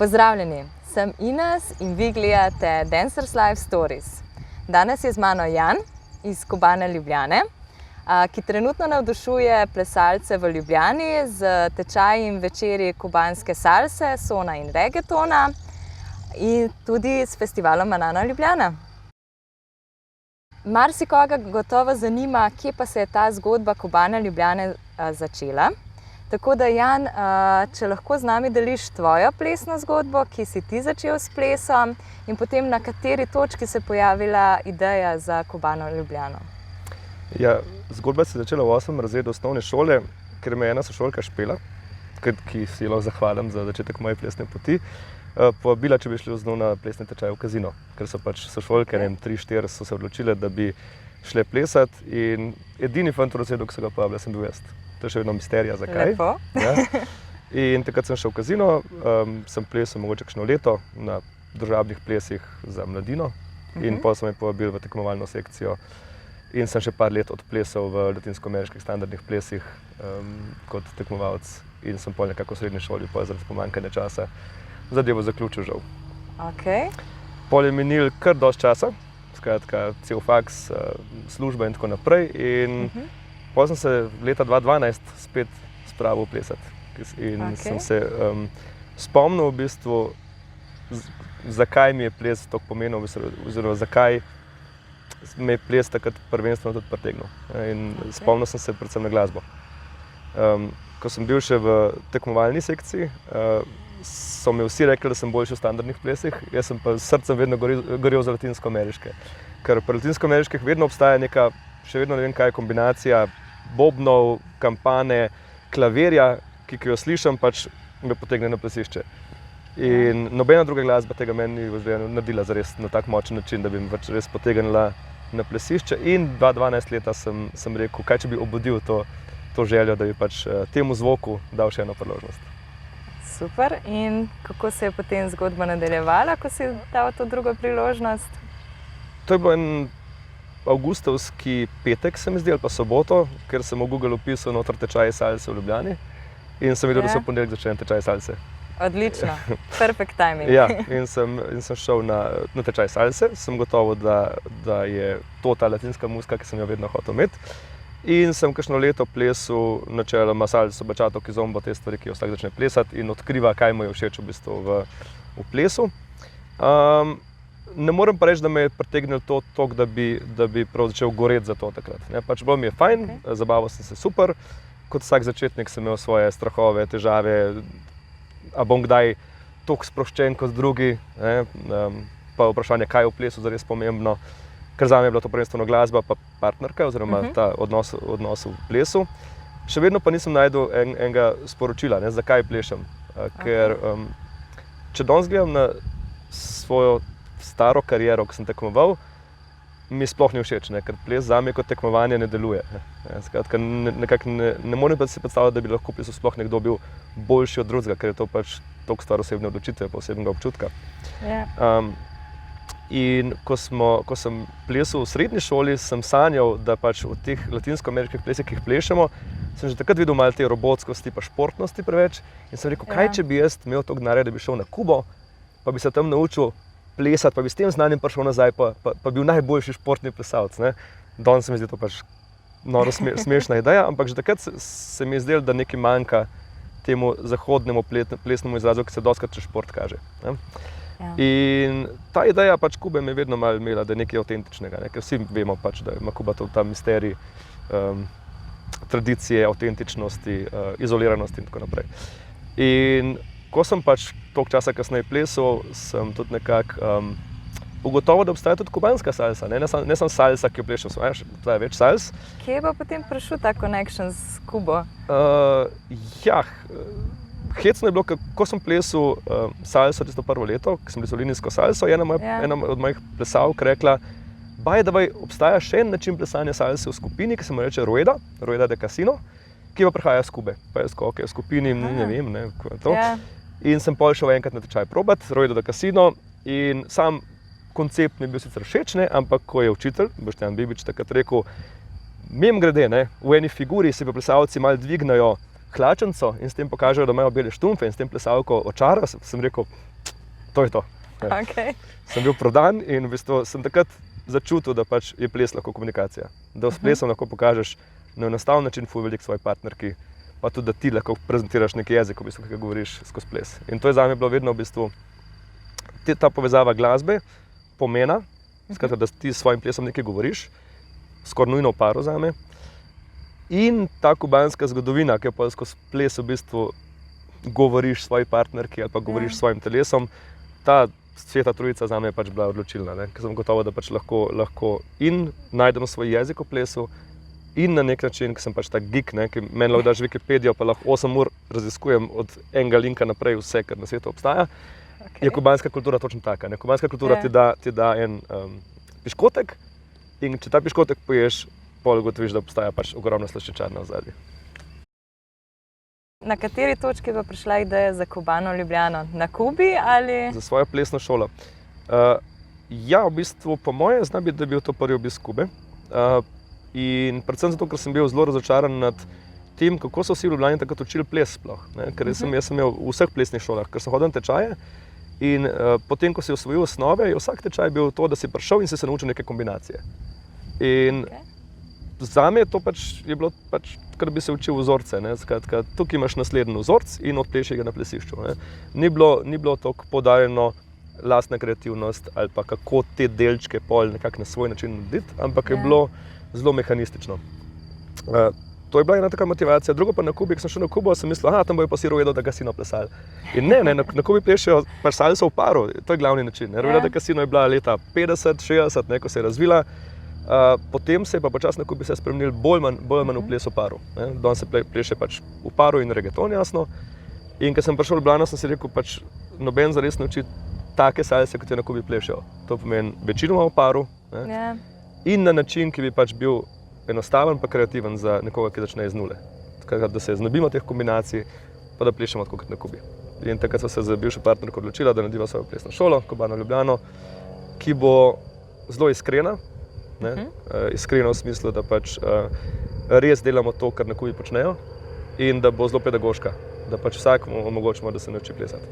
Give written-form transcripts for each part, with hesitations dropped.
Pozdravljeni, sem Ines in vi gledate Dancers Life Stories. Danes je z mano Jan iz Kubane Ljubljane, ki trenutno navdušuje plesalce v Ljubljani z tečaji in večeri kubanske salse, sona in reggaetona in tudi s festivalom Manana Ljubljana. Marsikoga gotovo zanima, kje pa se je ta zgodba Kubane Ljubljane začela. Tako da, Jan, če lahko z nami deliš tvojo plesno zgodbo, ki si ti začel s plesom in potem na kateri točki se je pojavila ideja za Kubano Ljubljano. Ja, zgodba se je začela v 8. razredu osnovne šole, ker me je ena sošolka Špela, ki si jo zahvalim za začetek moje plesne poti, povabila, če bi šli z njo na plesni tečaj v Kazino, ker so pač sošolke, 3-4 so se odločile, da bi šle plesati in edini fant v razredu, ki so ga povabila, sem bil jaz. To je še vedno misterija, zakaj. Lepo. Ja. In takrat sem šel v Kazino, sem plesal mogoče kakšno leto na družabnih plesih za mladino in potem so me povabili v tekmovalno sekcijo in sem še par let odplesal v latinsko-ameriških standardnih plesih kot tekmovalec in sem potem nekako v srednji šoli, zaradi pomanjkanja časa, zadevo zaključil žal. Okay. Potem je minil kar dosti časa, skratka cel faks, služba in tako naprej in potem sem se leta 2012 spet spravil plesati in sem se spomnil v bistvu, zakaj mi je ples toliko pomenil, oziroma zakaj me je ples takrat prvenstveno tudi pritegnil. In spomnil sem se predvsem na glasbo. Ko sem bil še v tekmovalni sekciji, so mi vsi rekli, da sem boljši v standardnih plesih, jaz sem pa s srcem vedno gorel za latinsko-ameriške. Ker pri latinsko-ameriških vedno obstaja neka, še vedno ne vem kaj, kombinacija bobnov, kampane, klavirja, ki jo slišim, pač me potegne na plesišče. In nobena druga glasba tega meni ni naredila zares na tak močen način, da bi me res potegnila na plesišče. In 2012 leta sem rekel, kaj če bi obudil to željo, da bi pač temu zvoku dal še eno priložnost. Super. In kako se je potem zgodba nadaljevala, ko si dal to drugo priložnost? To je bil en avgustovski petek, se mi zdi, ali pa soboto, ker sem v Google upisal noter tečaj salse v Ljubljani in sem videl, da se v ponedeljek začne tečaj salse. Odlično, perfect timing. Ja, in sem šel na tečaj salse, sem gotovo, da je to ta latinska muzika, ki sem jo vedno hotel imeti. In sem kakšno leto plesal načeloma salso, bachato, kizombo, te stvari, ki jo vsak začne plesati in odkriva, kaj mu je všeč v bistvu v plesu. Ne morem pa reči, da me je pritegnilo to toliko, da bi prav začel goreti za to takrat. Pač bilo mi je fajn, zabaval sem se super, kot vsak začetnik sem imel svoje strahove, težave, a bom kdaj toliko sproščen kot drugi, pa vprašanje, kaj je v plesu zares pomembno, ker zame je bila to prvenstveno glasba pa partnerka oziroma ta odnos v plesu. Še vedno pa nisem našel enega sporočila, zakaj plešem, ker če danes gledam na svojo staro kariero, ko sem tekmoval, mi sploh ni všeč, ker ples zame kot tekmovanje ne deluje. Skratka, ne morem pa si predstavljati, da bi lahko plesu sploh nekdo bil boljši od drugega, ker je to pač toliko stvar osebne odločitve, pa osebnega občutka. In ko sem plesal v srednji šoli, sem sanjal, da pač v teh latinsko-ameriških plesih, ki jih plešemo, sem že takrat videl malo te robotskosti pa športnosti preveč in sem rekel, kaj če bi jaz imel toliko denarja, da bi šel na Kubo, pa bi se tam naučil plesati, pa bi s tem znanjem prišel nazaj, pa bil najboljši športni plesalec. Danes se mi zdi to pač noro smešna ideja, ampak že takrat se mi je zdelo, da nekaj manjka temu zahodnemu plesnemu izrazu, ki se dostikrat čez šport kaže. In ta ideja pač Kube me je vedno malo imela, da je nekaj avtentičnega, ker vsi vemo pač, da ima Kuba ta misterij tradicije, avtentičnosti, izoliranosti in tako naprej. In ko sem pač toliko časa kasneje plesal, sem tudi nekako ugotovil, da obstaja tudi kubanska salsa, ne samo salsa, ki jo plešem, obstaja več sals. Kje je pa potem prišel ta connection s Kubo? Hecno je bilo, ko sem plesal salso tisto prvo leto, ko sem plesal linijsko salso, je ena od mojih plesalk rekla, davaj, obstaja še en način plesanja salse v skupini, ki se mu reče Rueda de Casino, ki pa prihaja iz Kube. Pa jaz v skupini, ne vem, kako je to. In sem pol šel enkrat na tečaj probat, Rueda de Casino, in sam koncept mi je bil sicer všeč, ampak ko je učitelj, Boštjan Bibič, takrat rekel, mimogrede, v eni figuri se pa plesalci malo dvignajo hlačenco in s tem pokažejo, da imajo bele štumfe in s tem plesalko očara, sem rekel, to je to. Okay. Sem bil prodan in v bistvu sem takrat začutil, da pač je ples lahko komunikacija. Da s plesom lahko pokažeš na enostaven način ful veliko svoji partnerki, pa tudi, da ti lahko prezentiraš neki jezik, v bistvu, ki ga govoriš skozi ples. In to je zame bilo vedno v bistvu ta povezava glasbe, pomena, skratka, da ti s svojim plesom nekaj govoriš, skoraj nujno v paru zame. In ta kubanska zgodovina, ki jo pa skozi ples v bistvu govoriš svoji partnerki ali pa govoriš svojim telesom, ta sveta trojica zame je pač bila odločilna, ne? Ker sem gotovo, da pač lahko in najdem svoj jezik v plesu in na nek način, ker sem pač tak geek, ne? Ki meni lahko daš Wikipedijo, pa lahko 8 ur raziskujem od enega linka naprej vse, kar na svetu obstaja. Okay. Je kubanska kultura točno taka. Ne? Kubanska kultura ti da en piškotek in če ta piškotek poješ, pol ugotoviš, da obstaja pač ogromna slaščičarna v zadnji. Na kateri točki pa prišla ideja za Kubano Ljubljano? Na Kubi ali? Za svojo plesno šolo. Ja, v bistvu po moje zna biti, da je bil to prvi obisk Kube. In predvsem zato, ker sem bil zelo razočaran nad tem, kako so vsi v Ljubljani takrat učili ples sploh. Ne? Ker jaz sem imel v vseh plesnih šolah, ker sem hodil na tečaje in potem, ko si osvojil osnove, je vsak tečaj bil to, da si prišel in si se naučil neke kombinacije. In zame to pač je bilo pač, kar bi se učil vzorce. Ne? Skratka, tukaj imaš naslednji vzorc in odpleši ga na plesišču. Ne? Ni bilo toliko poudarjeno lastna kreativnost ali pa kako te delčke pol nekako na svoj način narediti, ampak je bilo zelo mehanistično. To je bila ena taka motivacija. Drugo pa na Kubi, ko sem šel na Kubo, sem mislil, tam bojo pa si rojedo, da kasino plesali. In ne, na Kubi plešejo pač salsa v paru, to je glavni način. Rojedo, da kasino je bila leta 50, 60, ko se je razvila. Potem se je pa počasno na Kubi se spremenil bolj manj v ples v paru. Danes se pleše pač v paru in reggaeton, jasno. In ko sem prišel v Ljubljano, sem si rekel, pač noben zares nauči take salse, kot je na Kubi plešejo. To pomeni večinoma v paru. In na način, ki bi pač bil enostaven pa kreativen za nekoga, ki začne iz nule. Tako da se znebimo teh kombinacij, pa da plešemo tako kot na Kubi. In takrat sva se z bivšo partnerko odločila, da narediva svojo plesno šolo, Kubano Ljubljano, ki bo zelo iskrena. Iskrena v smislu, da pač res delamo to, kar na Kubi počnejo in da bo zelo pedagoška, da pač vsakmu omogočimo, da se nauči plesati.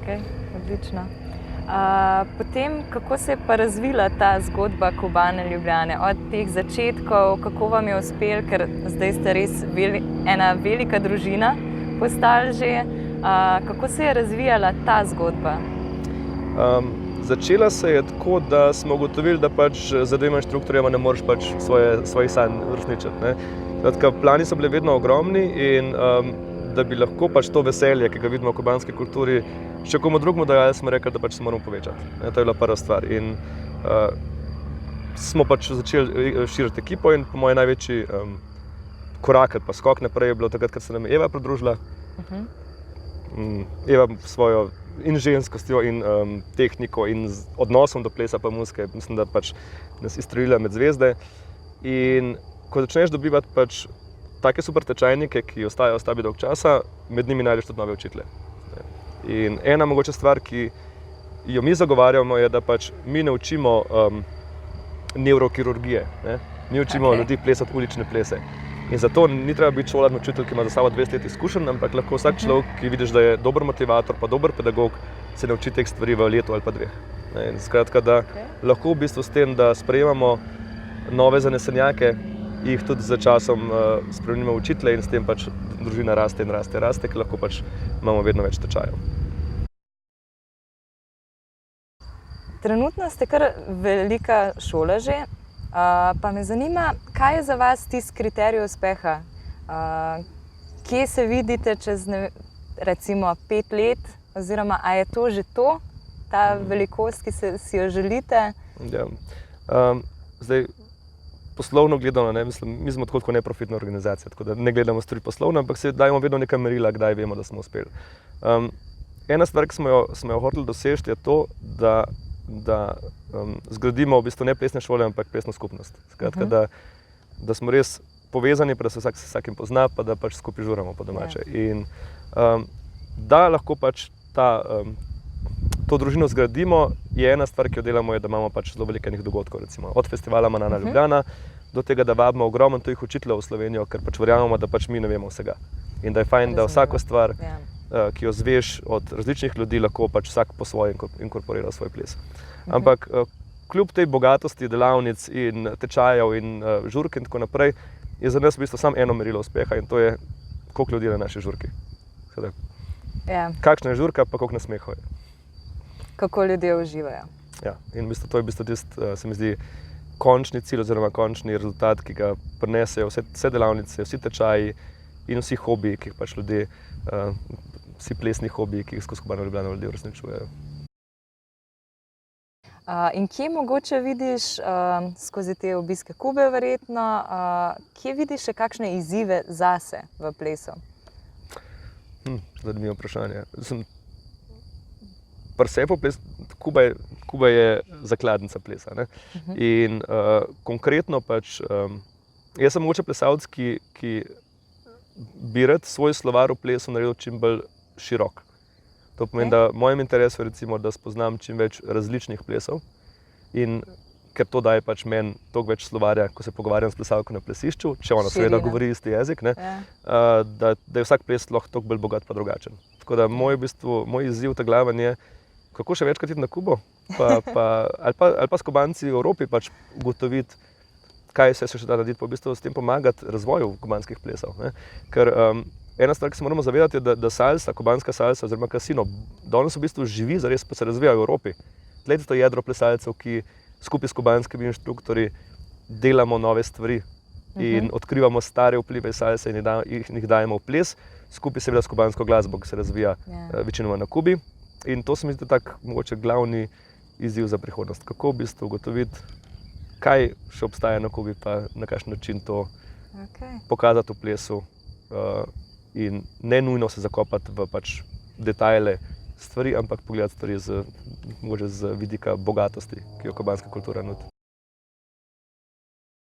Okay, odlično. Potem, kako se je pa razvila ta zgodba Kubane Ljubljane? Od teh začetkov, kako vam je uspelo, ker zdaj ste res ena velika družina postali že. Kako se je razvijala ta zgodba? Začela se je tako, da smo ugotovili, da pač za dvema inštruktorjema ne moreš pač svojih sanj uresničiti. Plani so bili vedno ogromni in da bi lahko pač to veselje, ki ga vidimo v kubanski kulturi, še komu drugemu dajali, smo rekli, da pač se moramo povečati. To je bila prva stvar. In smo pač začeli širiti ekipo in po mojem največji korak ali pa skok naprej je bilo takrat, ko se nam je Eva pridružila. Eva svojo in ženskostjo in tehniko in odnosom do plesa pa muzike, mislim, da pač nas izstrelila med zvezde. In ko začneš dobivati pač take super tečajnike, ki ostajajo s tebi dolg časa, med njimi najdeš tudi nove učitelje. In ena mogoče stvar, ki jo mi zagovarjamo, je, da pač mi ne učimo neurokirurgije. Mi učimo ljudi plesati ulične plese. In zato ni treba biti šolarni učitelj, ki ima za sabo 20 let izkušenj, ampak lahko vsak človek, ki vidiš, da je dober motivator, pa dober pedagog, se nauči teh stvari v letu ali pa dveh. In skratka, da lahko v bistvu s tem, da sprejemamo nove zanesenjake, jih tudi za časom spremenimo učitelje in s tem pač družina raste in raste, ker lahko pač imamo vedno več tečajev. Trenutno ste kar velika šola že, pa me zanima, kaj je za vas tisti kriterij uspeha? Kje se vidite čez recimo 5 let, oziroma a je to že to, ta velikost, ki si jo želite? Ja. Zdaj, poslovno gledano, mislim, mi smo tako neprofitna organizacija, tako da ne gledamo stvari poslovno, ampak se dajemo vedno neka merila, kdaj vemo, da smo uspeli. Ena stvar, ki smo jo hoteli doseči, je to, da zgradimo v bistvu ne plesne šole, ampak plesno skupnost. Skratka, da smo res povezani, pa da se vsakim pozna, pa da pač skupaj žuramo po domače. In da lahko pač to družino zgradimo, je ena stvar, ki jo delamo, je, da imamo pač zelo veliko enih dogodkov, recimo od festivala Manana Ljubljana do tega, da vabimo ogromno tujih učiteljev v Slovenijo, ker pač verjamemo, da pač mi ne vemo vsega. In da je fajn, da vsako stvar, ki jo zveš od različnih ljudi, lahko pač vsak po svoje inkorporira svoj ples. Ampak kljub tej bogatosti delavnic in tečajev in žurk in tako naprej, je za nas v bistvu samo eno merilo uspeha in to je, koliko ljudi je na naši žurki. Kakšna je žurka, pa koliko nasmehov je. Kako ljudje uživajo. Ja, in v bistvu to je v bistvu tisti, se mi zdi, končni cilj oziroma končni rezultat, ki ga prinesejo vse delavnice, vsi tečaji in vsi hobiji, ki jih pač ljudje, vsi plesni hobiji, ki jih skozi Kubano Ljubljano ljudje uresničujejo. In kje mogoče vidiš skozi te obiske Kube verjetno, kje vidiš še kakšne izzive zase v plesu? Zanimivo vprašanje. Kuba je zakladnica plesa. Ne? In konkretno pač, jaz sem mogoče plesalec, ki bi rad svoj slovar v plesu naredil čim bolj širok. To pomeni, da mojem interesu je recimo, da spoznam čim več različnih plesov in ker to daje pač meni toliko več slovarja, ko se pogovarjam s plesalko na plesišču, če ona seveda govori isti jezik, ne, da je vsak ples lahko toliko bolj bogat pa drugačen. Tako da moj izziv ta glaven je, kako še večkrat iti na Kubo, ali pa s Kubanci v Evropi pač ugotoviti, kaj se še da narediti, pa v bistvu s tem pomagati razvoju kubanskih plesov. Ne. Ker ena stvar, ki se moramo zavedati, je, da salsa, kubanska salsa oziroma kasino, danes v bistvu živi, zares pa se razvija v Evropi. Tleti to jedro plesalcev, ki skupaj s kubanskimi inštruktorji delamo nove stvari in odkrivamo stare vplive salse in jih dajemo v ples, skupaj seveda s kubansko glasbo, ki se razvija večinoma na Kubi. In to se mi zdi tak mogoče glavni izziv za prihodnost. Kako v bistvu ugotoviti, kaj še obstaja na Kubi, pa na kakšen način to pokazati v plesu in ne nujno se zakopati v pač detajle stvari, ampak pogledati stvari mogoče z vidika bogatosti, ki jo kubanska kultura nudi.